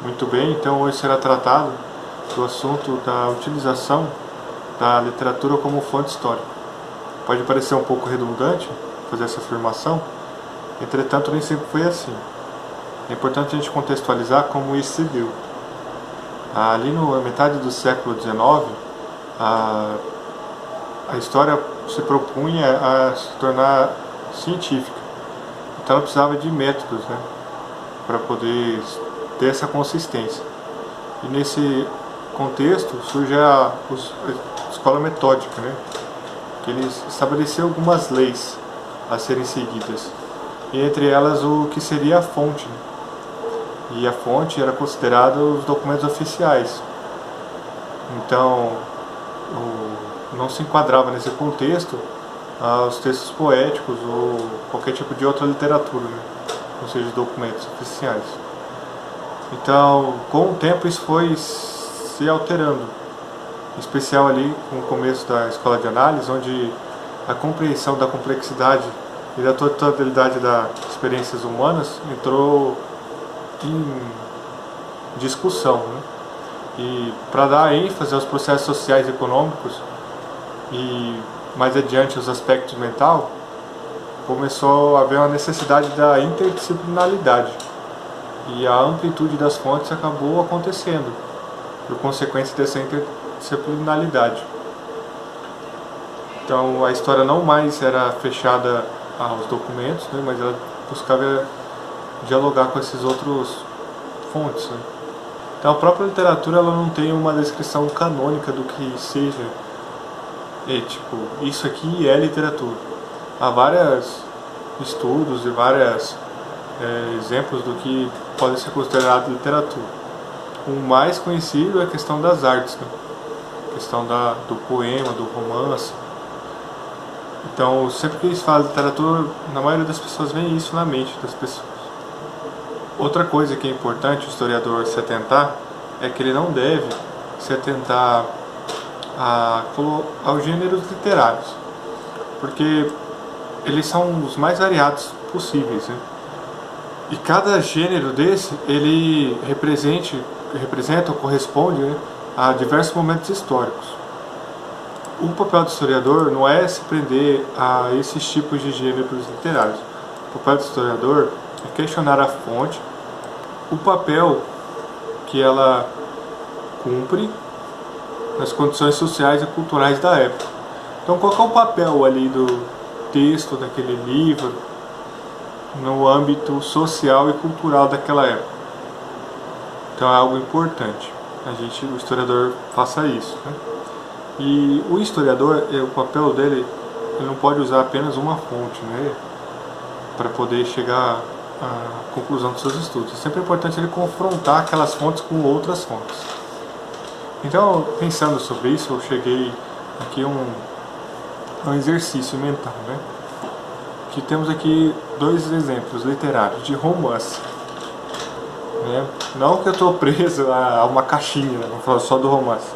Muito bem, então hoje será tratado do assunto da utilização da literatura como fonte histórica. Pode parecer um pouco redundante fazer essa afirmação, entretanto nem sempre foi assim. É importante a gente contextualizar como isso se deu. Ali na metade do século XIX, a história se propunha a se tornar científica. Então ela precisava de métodos, né, para poder ter essa consistência. E nesse contexto surge a escola metódica, né, que eles estabeleceram algumas leis a serem seguidas, e entre elas o que seria a fonte, né? E a fonte era considerada os documentos oficiais. Então não se enquadrava nesse contexto os textos poéticos ou qualquer tipo de outra literatura, né? Ou seja, documentos oficiais. Então, com o tempo isso foi se alterando, em especial ali com o começo da escola de análise, onde a compreensão da complexidade e da totalidade das experiências humanas entrou em discussão, né? E para dar ênfase aos processos sociais e econômicos e mais adiante os aspectos mental, começou a haver uma necessidade da interdisciplinaridade, e a amplitude das fontes acabou acontecendo por consequência dessa interdisciplinaridade. Então a história não mais era fechada aos documentos, né, mas ela buscava dialogar com esses outros fontes, né? Então a própria literatura ela não tem uma descrição canônica do que seja, tipo, isso aqui é literatura. Há vários estudos e vários exemplos do que pode ser considerado literatura. O mais conhecido é a questão das artes, né? A questão do poema, do romance. Então, sempre que eles falam literatura, na maioria das pessoas vem isso na mente das pessoas. Outra coisa que é importante o historiador se atentar é que ele não deve se atentar aos gêneros literários, porque eles são os mais variados possíveis, né? E cada gênero desse, ele representa ou corresponde, né, a diversos momentos históricos. O papel do historiador não é se prender a esses tipos de gêneros literários. O papel do historiador é questionar a fonte, o papel que ela cumpre nas condições sociais e culturais da época. Então, qual é o papel ali do texto, daquele livro, no âmbito social e cultural daquela época? Então é algo importante o historiador faça isso, né? E o historiador, o papel dele, ele não pode usar apenas uma fonte, né, para poder chegar à conclusão dos seus estudos. É sempre importante ele confrontar aquelas fontes com outras fontes. Então, pensando sobre isso, eu cheguei aqui a um exercício mental, né? Que temos aqui dois exemplos literários de romance, né? Não que eu estou preso a uma caixinha, né? Vou falar só do romance.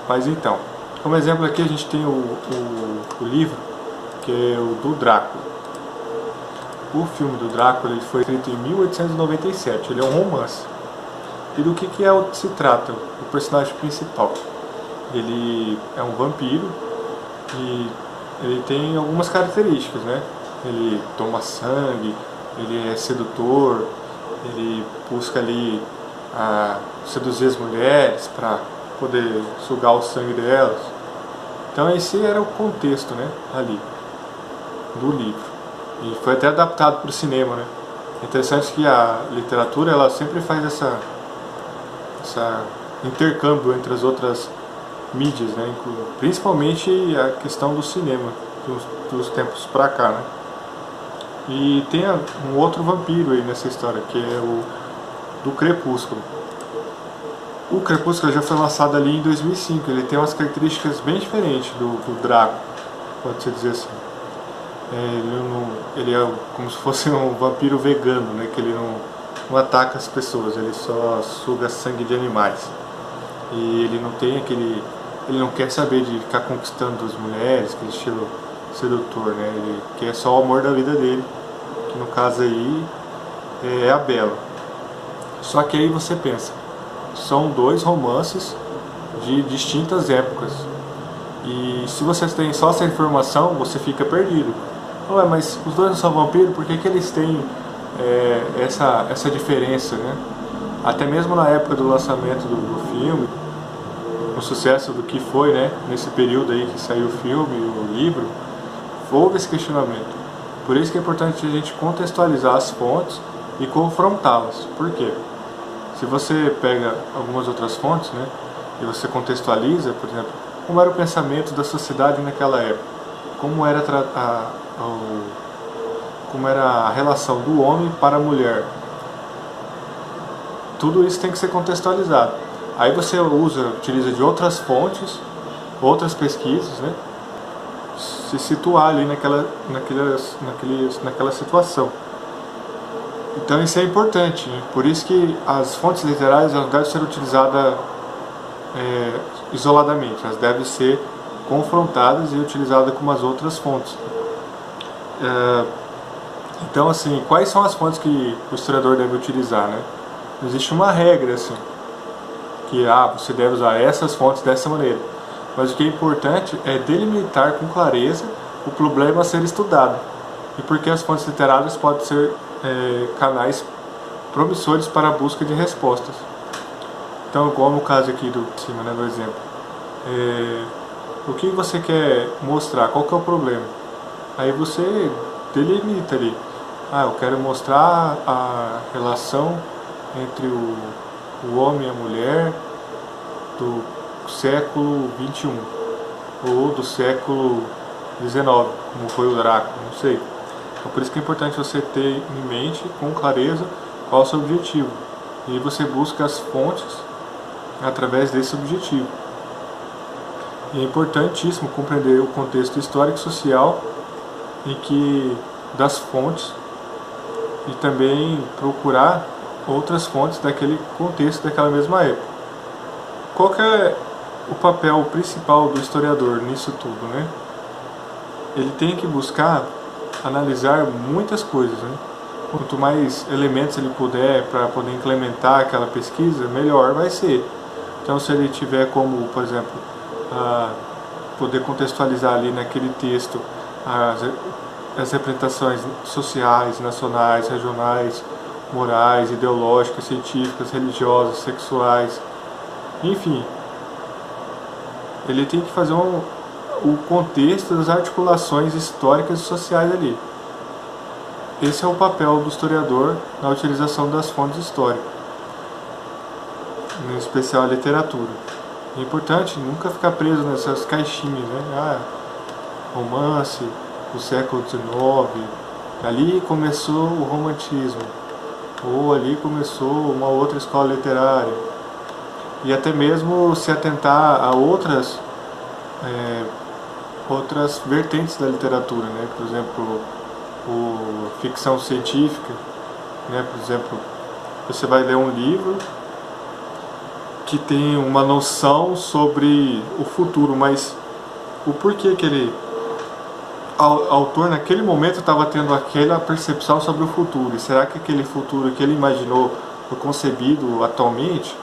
Mas então, como exemplo aqui a gente tem o livro, que é o do Drácula. O filme do Drácula ele foi escrito em 1897, ele é um romance. E do que se trata o personagem principal? Ele é um vampiro e ele tem algumas características, né? Ele toma sangue, ele é sedutor, ele busca ali seduzir as mulheres para poder sugar o sangue delas. Então esse era o contexto, né, ali do livro. E foi até adaptado para o cinema, né? É interessante que a literatura ela sempre faz essa intercâmbio entre as outras mídias, né? Principalmente a questão do cinema dos tempos para cá, né? E tem um outro vampiro aí nessa história, que é o do Crepúsculo. O Crepúsculo já foi lançado ali em 2005, ele tem umas características bem diferentes do Draco, pode-se dizer assim. Ele é como se fosse um vampiro vegano, né? Que ele não ataca as pessoas, ele só suga sangue de animais. E ele não tem ele não quer saber de ficar conquistando as mulheres, aquele estilo sedutor, né? Ele quer só o amor da vida dele, que no caso aí é a Bella. Só que aí você pensa, são dois romances de distintas épocas. E se você tem só essa informação, você fica perdido. Ué, mas os dois não são vampiros, por que, que eles têm essa diferença, né? Até mesmo na época do lançamento do filme, o sucesso do que foi, né? Nesse período aí que saiu o filme, o livro, houve esse questionamento. Por isso que é importante a gente contextualizar as fontes e confrontá-las. Por quê? Se você pega algumas outras fontes, né? E você contextualiza, por exemplo, como era o pensamento da sociedade naquela época, como era a relação do homem para a mulher. Tudo isso tem que ser contextualizado. Aí você utiliza de outras fontes, outras pesquisas, né? Se situar ali naquela situação. Então isso é importante, né? Por isso que as fontes literárias não devem ser utilizadas isoladamente, elas devem ser confrontadas e utilizadas com as outras fontes. Então, assim, quais são as fontes que o historiador deve utilizar, né? Não existe uma regra, assim, que você deve usar essas fontes dessa maneira. Mas o que é importante é delimitar com clareza o problema a ser estudado. E porque as fontes literárias podem ser canais promissores para a busca de respostas. Então, igual no caso aqui do cima, né, do exemplo. O que você quer mostrar? Qual que é o problema? Aí você delimita ali. Eu quero mostrar a relação entre o homem e a mulher do século XXI ou do século XIX, como foi o Drácula, não sei. Então, por isso que é importante você ter em mente, com clareza, qual é o seu objetivo. E você busca as fontes através desse objetivo. E é importantíssimo compreender o contexto histórico e social das fontes e também procurar outras fontes daquele contexto, daquela mesma época. Qual que é o papel principal do historiador nisso tudo, né? Ele tem que buscar analisar muitas coisas, né? Quanto mais elementos ele puder para poder implementar aquela pesquisa, melhor vai ser. Então, se ele tiver como, por exemplo, poder contextualizar ali naquele texto as representações sociais, nacionais, regionais, morais, ideológicas, científicas, religiosas, sexuais, enfim, ele tem que fazer o contexto das articulações históricas e sociais ali. Esse é o papel do historiador na utilização das fontes históricas, em especial a literatura. É importante nunca ficar preso nessas caixinhas, né? Romance do século XIX, ali começou o romantismo, ou ali começou uma outra escola literária, e até mesmo se atentar a outras vertentes da literatura, né? Por exemplo, ficção científica, né? Por exemplo, você vai ler um livro que tem uma noção sobre o futuro, mas o porquê que o autor naquele momento estava tendo aquela percepção sobre o futuro, e será que aquele futuro que ele imaginou foi concebido atualmente?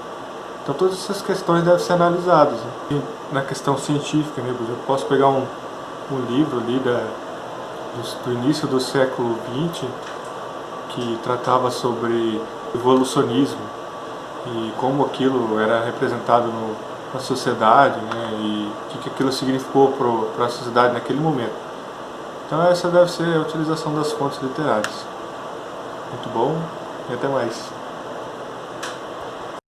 Então todas essas questões devem ser analisadas, né? Na questão científica, né? Eu posso pegar um livro ali do início do século XX que tratava sobre evolucionismo e como aquilo era representado na sociedade, né? E o que aquilo significou para a sociedade naquele momento. Então essa deve ser a utilização das fontes literárias. Muito bom e até mais.